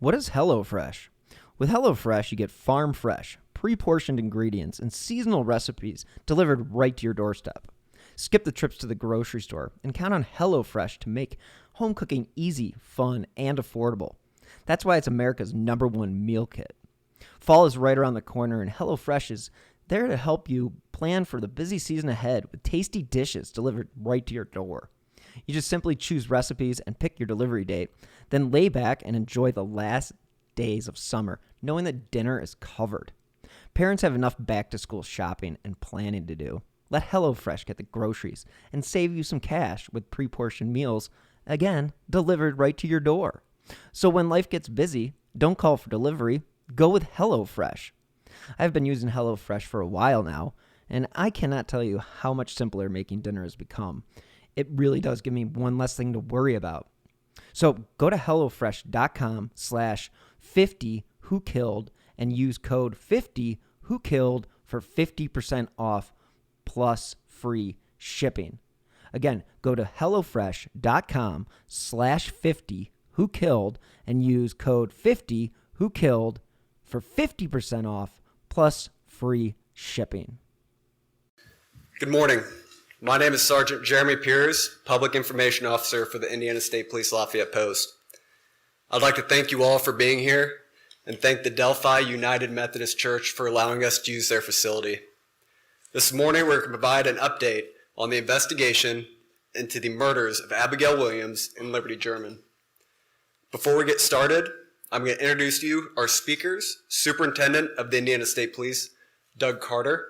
What is HelloFresh? With HelloFresh, you get farm fresh, pre-portioned ingredients and seasonal recipes delivered right to your doorstep. Skip the trips to the grocery store and count on HelloFresh to make home cooking easy, fun, and affordable. That's why it's America's #1 meal kit. Fall is right around the corner, and HelloFresh is there to help you plan for the busy season ahead with tasty dishes delivered right to your door. You just simply choose recipes and pick your delivery date, then lay back and enjoy the last days of summer, knowing that dinner is covered. Parents have enough back-to-school shopping and planning to do. Let HelloFresh get the groceries and save you some cash with pre-portioned meals, again, delivered right to your door. So when life gets busy, don't call for delivery. Go with HelloFresh. I've been using HelloFresh for a while now, and I cannot tell you how much simpler making dinner has become. It really does give me one less thing to worry about. So go to HelloFresh.com/50whokilled and use code 50whokilled for 50% off plus free shipping. Again, go to HelloFresh.com/50whokilled and use code 50whokilled for 50% off plus free shipping. Good morning. My name is Sergeant Jeremy Piers, Public Information Officer for the Indiana State Police Lafayette Post. I'd like to thank you all for being here and thank the Delphi United Methodist Church for allowing us to use their facility. This morning, we're going to provide an update on the investigation into the murders of Abigail Williams and Libby German. Before we get started, I'm going to introduce to you our speakers, Superintendent of the Indiana State Police, Doug Carter,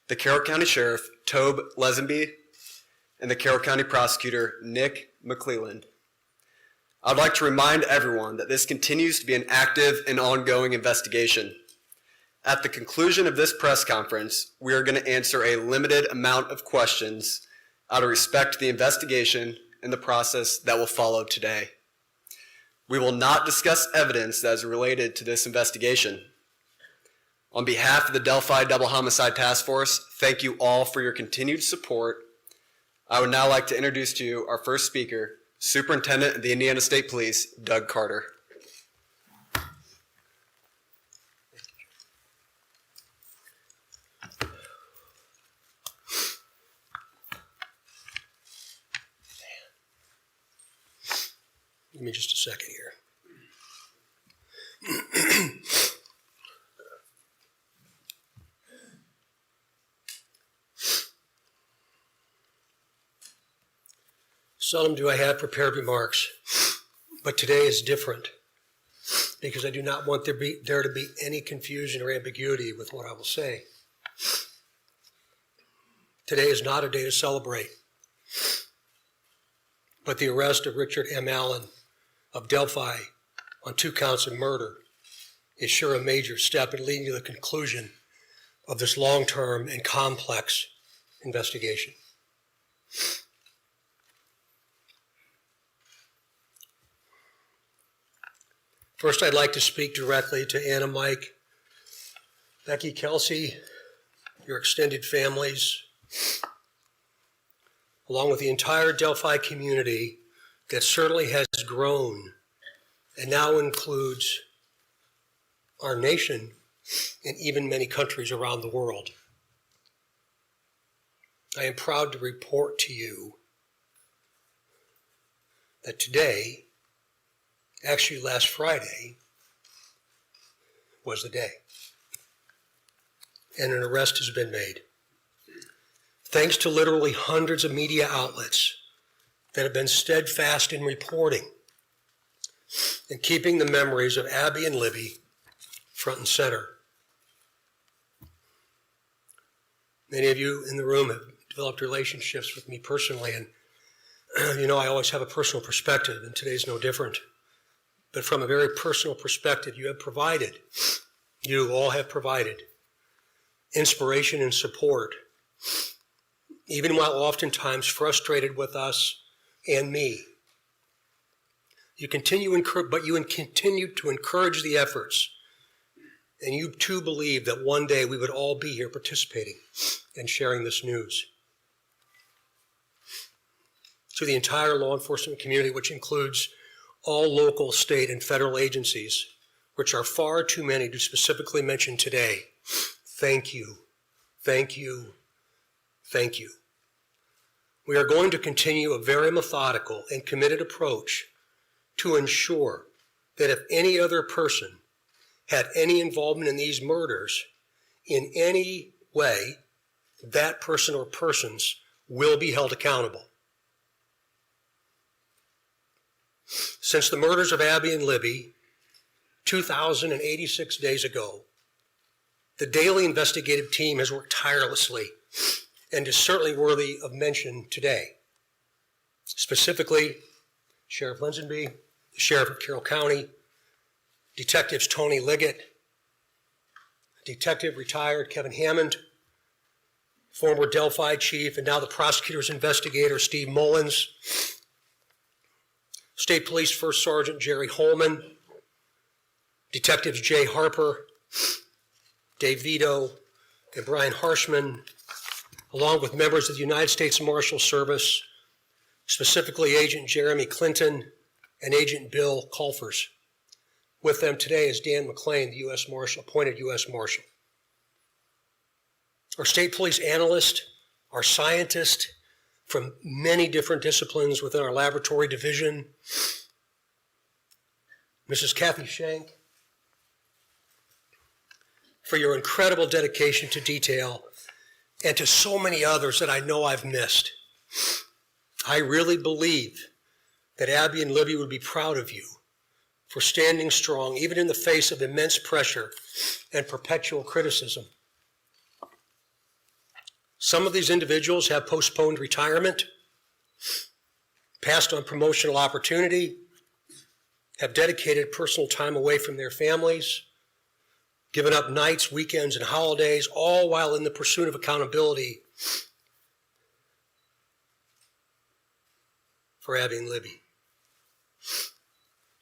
the Carroll County Sheriff, Tobe Lesenby, and the Carroll County Prosecutor, Nick McClelland. I'd like to remind everyone that this continues to be an active and ongoing investigation. At the conclusion of this press conference, we are going to answer a limited amount of questions out of respect to the investigation and the process that will follow today. We will not discuss evidence that is related to this investigation. On behalf of the Delphi Double Homicide Task Force, thank you all for your continued support. I would now like to introduce to you our first speaker, Superintendent of the Indiana State Police, Doug Carter. Give me just a second here. Seldom do I have prepared remarks, but today is different because I do not want there to be any confusion or ambiguity with what I will say. Today is not a day to celebrate, but the arrest of Richard M. Allen of Delphi on 2 counts of murder is sure a major step in leading to the conclusion of this long-term and complex investigation. First, I'd like to speak directly to Anna, Mike, Becky, Kelsey, your extended families, along with the entire Delphi community that certainly has grown and now includes our nation and even many countries around the world. I am proud to report to you that today, actually last Friday, was the day, and an arrest has been made. Thanks to literally hundreds of media outlets that have been steadfast in reporting and keeping the memories of Abby and Libby front and center. Many of you in the room have developed relationships with me personally, and you know I always have a personal perspective, and today's no different. But from a very personal perspective, you all have provided inspiration and support, even while oftentimes frustrated with us and me. You continue to encourage the efforts, and you too believe that one day we would all be here participating and sharing this news. To the entire law enforcement community, which includes all local, state, and federal agencies, which are far too many to specifically mention today, thank you, thank you, thank you. We are going to continue a very methodical and committed approach to ensure that if any other person had any involvement in these murders in any way, that person or persons will be held accountable. Since the murders of Abby and Libby, 2,086 days ago, the daily investigative team has worked tirelessly and is certainly worthy of mention today. Specifically, Sheriff Linsonby, the Sheriff of Carroll County, Detectives Tony Liggett, Detective retired Kevin Hammond, former Delphi Chief and now the prosecutor's investigator Steve Mullins, State Police First Sergeant Jerry Holman, Detectives Jay Harper, Dave Vito, and Brian Harshman, along with members of the United States Marshal Service, specifically Agent Jeremy Clinton and Agent Bill Colfers. With them today is Dan McClain, the U.S. Marshal, appointed U.S. Marshal. Our state police analyst, our scientist from many different disciplines within our laboratory division, Mrs. Kathy Shank, for your incredible dedication to detail and to so many others that I know I've missed. I really believe that Abby and Libby would be proud of you for standing strong, even in the face of immense pressure and perpetual criticism. Some of these individuals have postponed retirement, passed on promotional opportunity, have dedicated personal time away from their families, given up nights, weekends, and holidays, all while in the pursuit of accountability for Abby and Libby.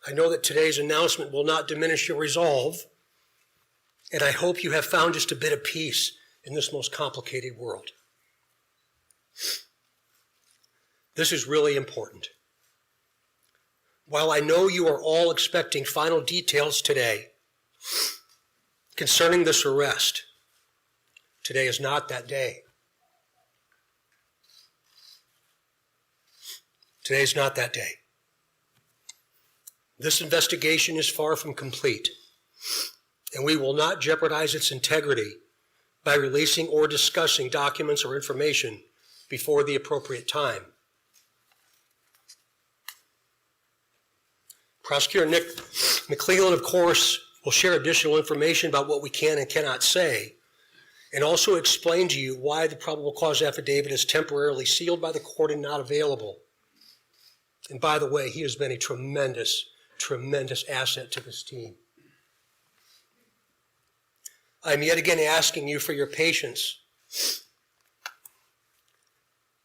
I know that today's announcement will not diminish your resolve, and I hope you have found just a bit of peace in this most complicated world. This is really important. While I know you are all expecting final details today concerning this arrest, today is not that day. Today is not that day. This investigation is far from complete, and we will not jeopardize its integrity by releasing or discussing documents or information before the appropriate time. Prosecutor Nick McClellan, of course, will share additional information about what we can and cannot say, and also explain to you why the probable cause affidavit is temporarily sealed by the court and not available. And by the way, he has been a tremendous asset to this team. I'm yet again asking you for your patience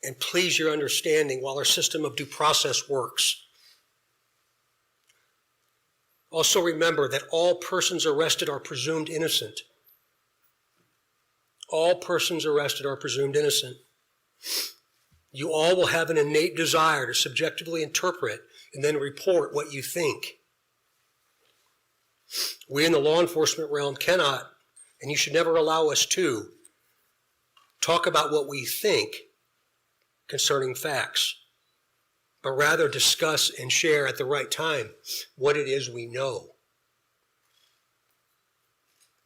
and please your understanding while our system of due process works. Also remember that all persons arrested are presumed innocent. All persons arrested are presumed innocent. You all will have an innate desire to subjectively interpret and then report what you think. We in the law enforcement realm cannot, and you should never allow us to, talk about what we think concerning facts, but rather discuss and share at the right time what it is we know.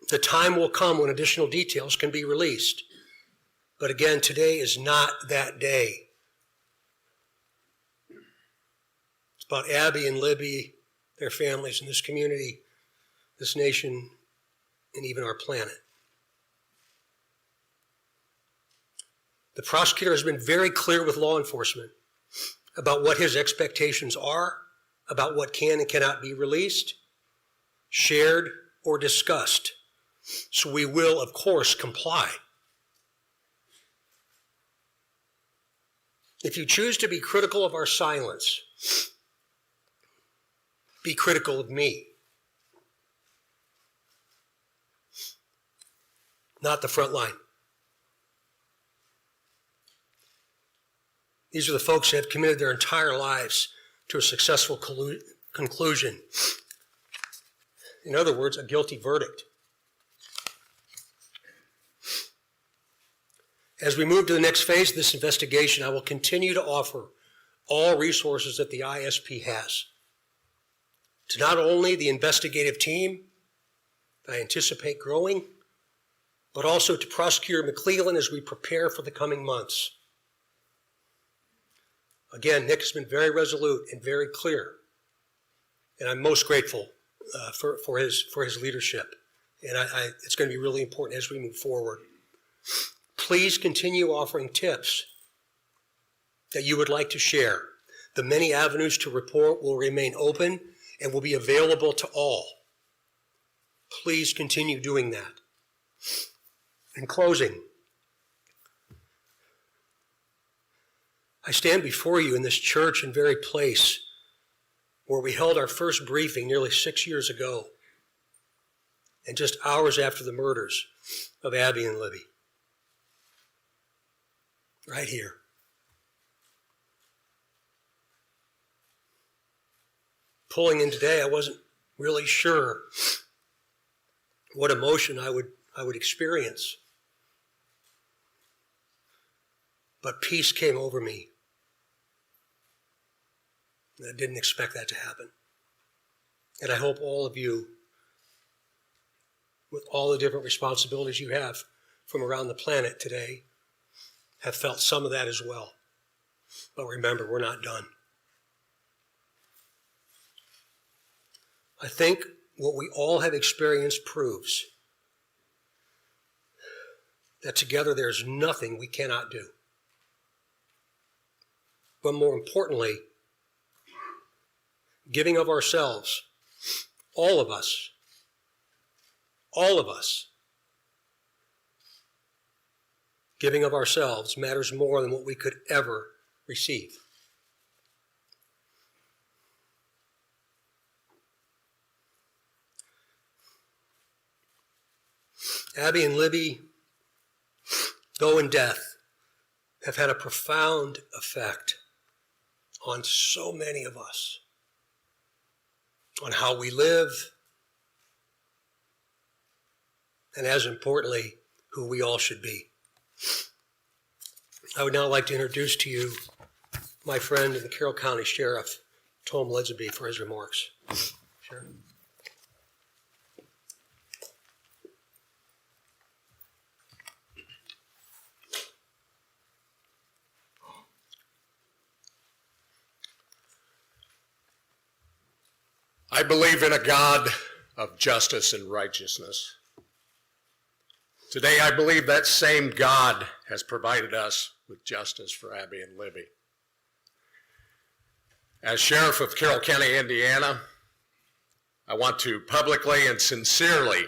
The time will come when additional details can be released. But again, today is not that day. It's about Abby and Libby, their families, and this community, this nation, and even our planet. The prosecutor has been very clear with law enforcement about what his expectations are, about what can and cannot be released, shared, or discussed. So we will, of course, comply. If you choose to be critical of our silence, be critical of me, not the front line. These are the folks that have committed their entire lives to a successful conclusion. In other words, a guilty verdict. As we move to the next phase of this investigation, I will continue to offer all resources that the ISP has to not only the investigative team that I anticipate growing, but also to Prosecutor McClellan as we prepare for the coming months. Again, Nick has been very resolute and very clear, and I'm most grateful for his leadership. And it's going to be really important as we move forward. Please continue offering tips that you would like to share. The many avenues to report will remain open and will be available to all. Please continue doing that. In closing, I stand before you in this church and very place where we held our first briefing nearly 6 years ago, and just hours after the murders of Abby and Libby. Right here. Pulling in today, I wasn't really sure what emotion I would experience. But peace came over me. I didn't expect that to happen. And I hope all of you, with all the different responsibilities you have from around the planet today, have felt some of that as well. But remember, we're not done. I think what we all have experienced proves that together there's nothing we cannot do. But more importantly, giving of ourselves, all of us, giving of ourselves matters more than what we could ever receive. Abby and Libby, though in death, have had a profound effect on so many of us, on how we live, and as importantly, who we all should be. I would now like to introduce to you my friend and the Carroll County Sheriff, Tom Lidsby, for his remarks. Sheriff. I believe in a God of justice and righteousness. Today, I believe that same God has provided us with justice for Abby and Libby. As Sheriff of Carroll County, Indiana, I want to publicly and sincerely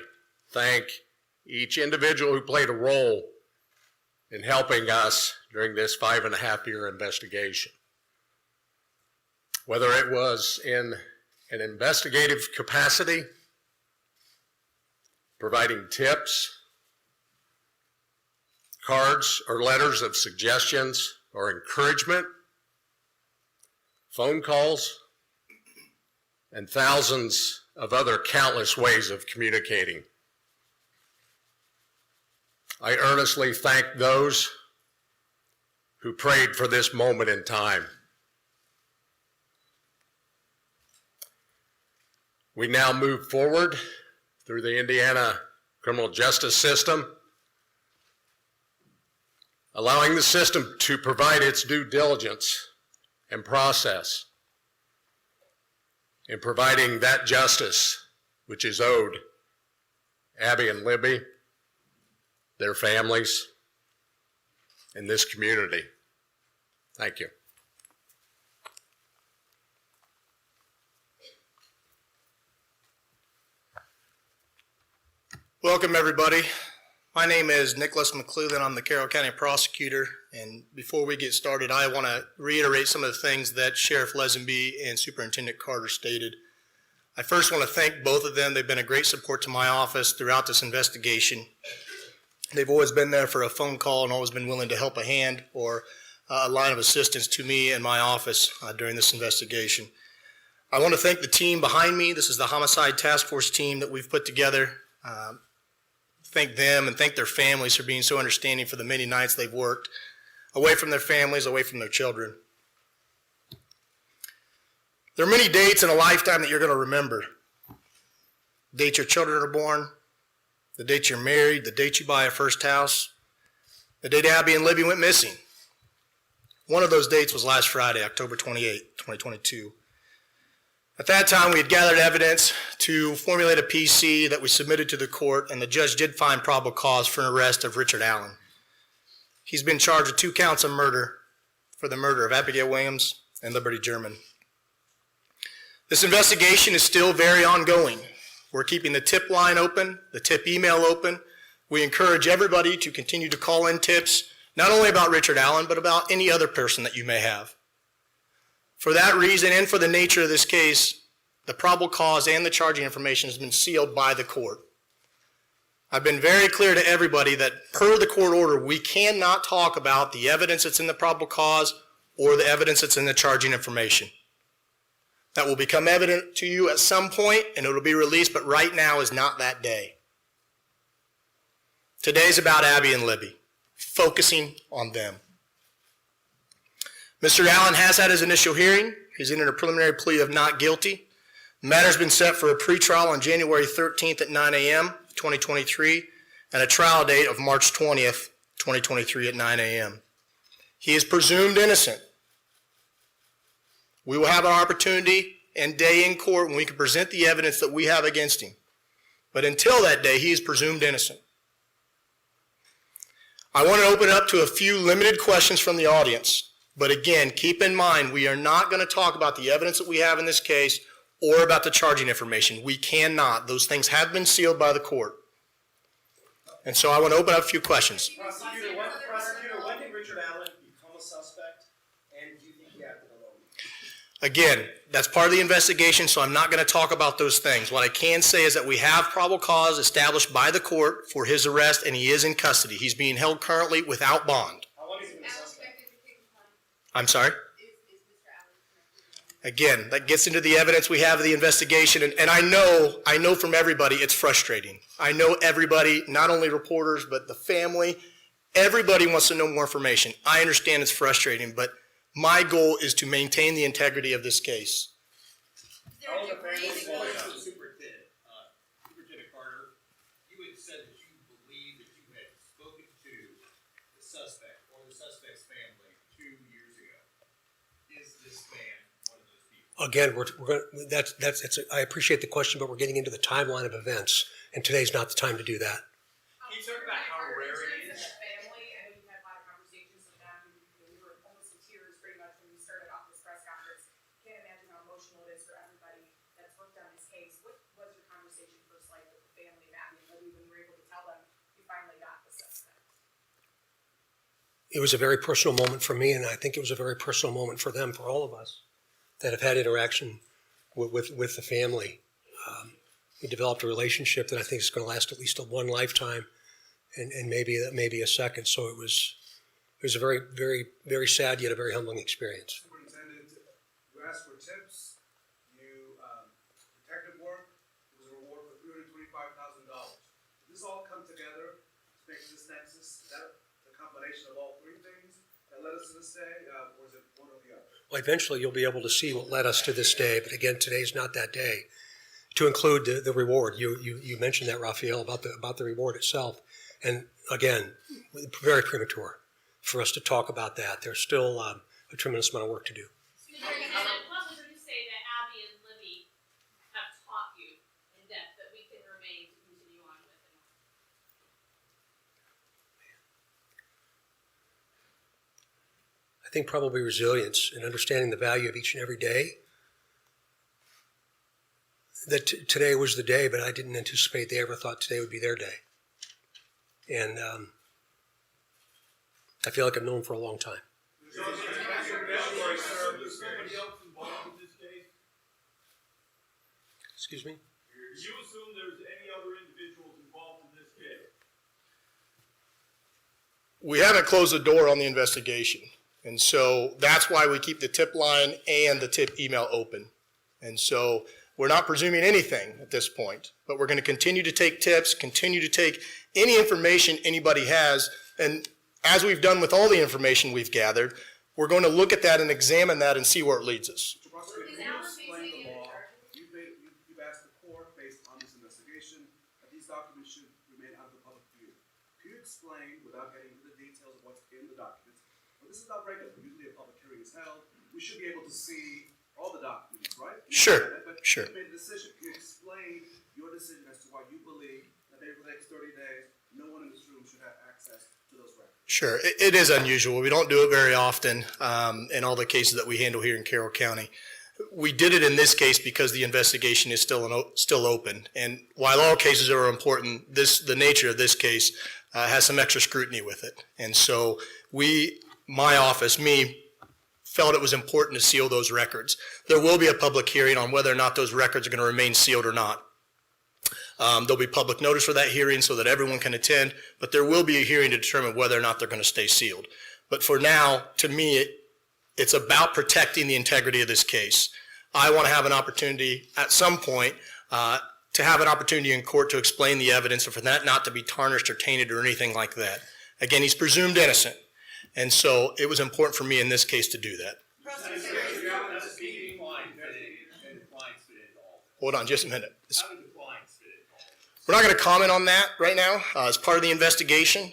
thank each individual who played a role in helping us during this 5.5-year investigation. Whether it was in an investigative capacity, providing tips, cards or letters of suggestions or encouragement, phone calls, and thousands of other countless ways of communicating. I earnestly thank those who prayed for this moment in time. We now move forward through the Indiana criminal justice system, allowing the system to provide its due diligence and process in providing that justice which is owed Abby and Libby, their families, and this community. Thank you. Welcome, everybody. My name is Nicholas McClellan. I'm the Carroll County Prosecutor, and before we get started, I want to reiterate some of the things that Sheriff Lesenby and Superintendent Carter stated. I first want to thank both of them. They've been a great support to my office throughout this investigation. They've always been there for a phone call and always been willing to help a hand or a line of assistance to me and my office during this investigation. I want to thank the team behind me. This is the Homicide Task Force team that we've put together. Thank them and thank their families for being so understanding for the many nights they've worked away from their families, away from their children. There are many dates in a lifetime that you're going to remember. The date your children are born, the date you're married, the date you buy a first house, the date Abby and Libby went missing. One of those dates was last Friday, October 28, 2022. At that time, we had gathered evidence to formulate a PC that we submitted to the court, and the judge did find probable cause for an arrest of Richard Allen. He's been charged with 2 counts of murder for the murder of Abigail Williams and Libby German. This investigation is still very ongoing. We're keeping the tip line open, the tip email open. We encourage everybody to continue to call in tips, not only about Richard Allen, but about any other person that you may have. For that reason and for the nature of this case, the probable cause and the charging information has been sealed by the court. I've been very clear to everybody that per the court order, we cannot talk about the evidence that's in the probable cause or the evidence that's in the charging information. That will become evident to you at some point and it will be released, but right now is not that day. Today's about Abby and Libby, focusing on them. Mr. Allen has had his initial hearing. He's entered a preliminary plea of not guilty. The matter's been set for a pretrial on January 13th at 9 a.m., 2023, and a trial date of March 20th, 2023 at 9 a.m. He is presumed innocent. We will have an opportunity and day in court when we can present the evidence that we have against him. But until that day, he is presumed innocent. I want to open it up to a few limited questions from the audience. But again, keep in mind, we are not going to talk about the evidence that we have in this case or about the charging information. We cannot. Those things have been sealed by the court. And so I want to open up a few questions. Prosecutor, when did Richard Allen become a suspect, and do you think he acted alone? Again, that's part of the investigation, so I'm not going to talk about those things. What I can say is that we have probable cause established by the court for his arrest, and he is in custody. He's being held currently without bond. How long has he been a suspect? I'm sorry? Again, that gets into the evidence we have of the investigation, and I know from everybody it's frustrating. I know everybody, not only reporters, but the family, everybody wants to know more information. I understand it's frustrating, but my goal is to maintain the integrity of this case. Superintendent Carter, you had said that you believe that you had spoken to the suspect or the suspect's family 2 years ago. Is this man one of those people? Again, we're going. I appreciate the question, but we're getting into the timeline of events, and today's not the time to do that. Can you talk about how rare it is? Family, I know you've had a lot of conversations with them. We were almost in tears pretty much when we started off this press conference. Can't imagine how emotional it is for everybody that's worked on this case. What was your conversation first like with the family of Abby and Libby when you were able to tell them you finally got the suspect? It was a very personal moment for me, and I think it was a very personal moment for them, for all of us that have had interaction with the family. We developed a relationship that I think is going to last at least one lifetime, and maybe a second. So it was a very, very, very sad yet a very humbling experience. Superintendent, you asked for tips, you detective work, there was a reward for $325,000. Did this all come together to make this nexus? Is that the combination of all 3 things that led us to this day, or is it one or the other? Well, eventually you'll be able to see what led us to this day, but again, today's not that day. To include the reward, you mentioned that, Raphael, about the reward itself, and again, very premature for us to talk about that. There's still a tremendous amount of work to do. What would you say that Abby and Libby have taught you in depth that we can remain to continue on with? I think probably resilience and understanding the value of each and every day. That today was the day, but I didn't anticipate they ever thought today would be their day. And I feel like I've known them for a long time. Excuse me? Do you assume there's any other individuals involved in this case? We haven't closed the door on the investigation, and so that's why we keep the tip line and the tip email open. And so we're not presuming anything at this point, but we're going to continue to take tips, continue to take any information anybody has. And as we've done with all the information we've gathered, we're going to look at that and examine that and see where it leads us. Mr. Prosecutor, can you explain the law? You've asked the court, based on this investigation, that these documents should remain out of the public view. Can you explain, without getting into the details of what's in the documents, well, this is not regular. Usually a public hearing is held. We should be able to see all the documents, right? Sure, But sure. you made a decision. Can you explain your decision as to why you believe that maybe for the next 30 days, no one in this room should have access to those records? Sure. It is unusual. We don't do it very often in all the cases that we handle here in Carroll County. We did it in this case because the investigation is still open. And while all cases are important, the nature of this case has some extra scrutiny with it. And so my office, felt it was important to seal those records. There will be a public hearing on whether or not those records are going to remain sealed or not. There'll be public notice for that hearing so that everyone can attend, but there will be a hearing to determine whether or not they're going to stay sealed. But for now, to me, it's about protecting the integrity of this case. I want to have an opportunity at some point to have an opportunity in court to explain the evidence and for that not to be tarnished or tainted or anything like that. Again, he's presumed innocent. And so it was important for me in this case to do that. Hold on just a minute. We're not going to comment on that right now as part of the investigation.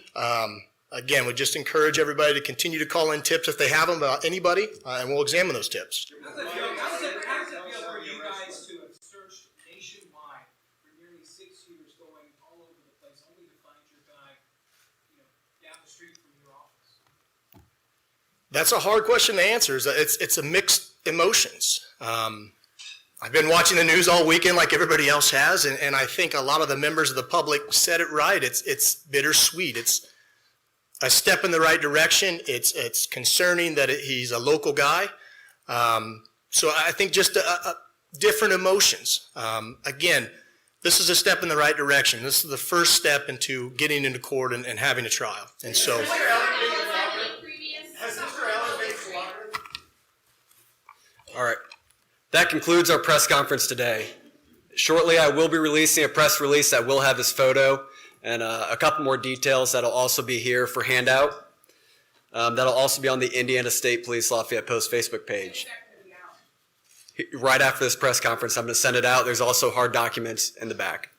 Again, we just encourage everybody to continue to call in tips if they have them about anybody, and we'll examine those tips. How does it feel for you guys to have searched nationwide for nearly 6 years, going all over the place, only to find your guy, down the street from your office? That's a hard question to answer. It's a mixed emotions. I've been watching the news all weekend like everybody else has, and I think a lot of the members of the public said it right. It's bittersweet. It's a step in the right direction. It's concerning that he's a local guy. So I think just different emotions. Again, this is a step in the right direction. This is the first step into getting into court and having a trial. And so. All right. That concludes our press conference today. Shortly, I will be releasing a press release that will have his photo and a couple more details that'll also be here for handout. That'll also be on the Indiana State Police Lafayette Post Facebook page. Right after this press conference, I'm going to send it out. There's also hard documents in the back.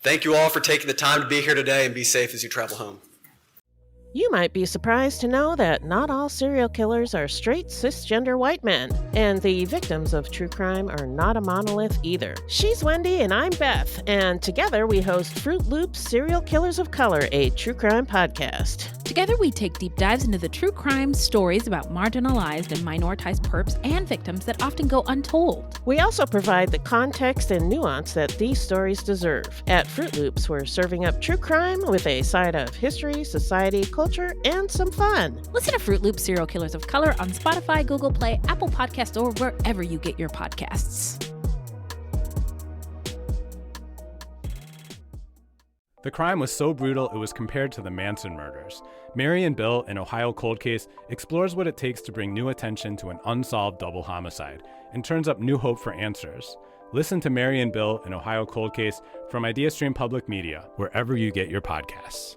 Thank you all for taking the time to be here today, and be safe as you travel home. You might be surprised to know that not all serial killers are straight cisgender white men, and the victims of true crime are not a monolith either. She's Wendy and I'm Beth, and together we host Fruit Loops Serial Killers of Color, a true crime podcast. Together we take deep dives into the true crime stories about marginalized and minoritized perps and victims that often go untold. We also provide the context and nuance that these stories deserve. At Fruit Loops, we're serving up true crime with a side of history, society, culture, and some fun. Listen to Fruit Loops Serial Killers of Color on Spotify, Google Play, Apple Podcasts, or wherever you get your podcasts. The crime was so brutal it was compared to the Manson murders. Mary and Bill, an Ohio cold case, explores what it takes to bring new attention to an unsolved double homicide and turns up new hope for answers. Listen to Mary and Bill, an Ohio cold case from IdeaStream Public Media, wherever you get your podcasts.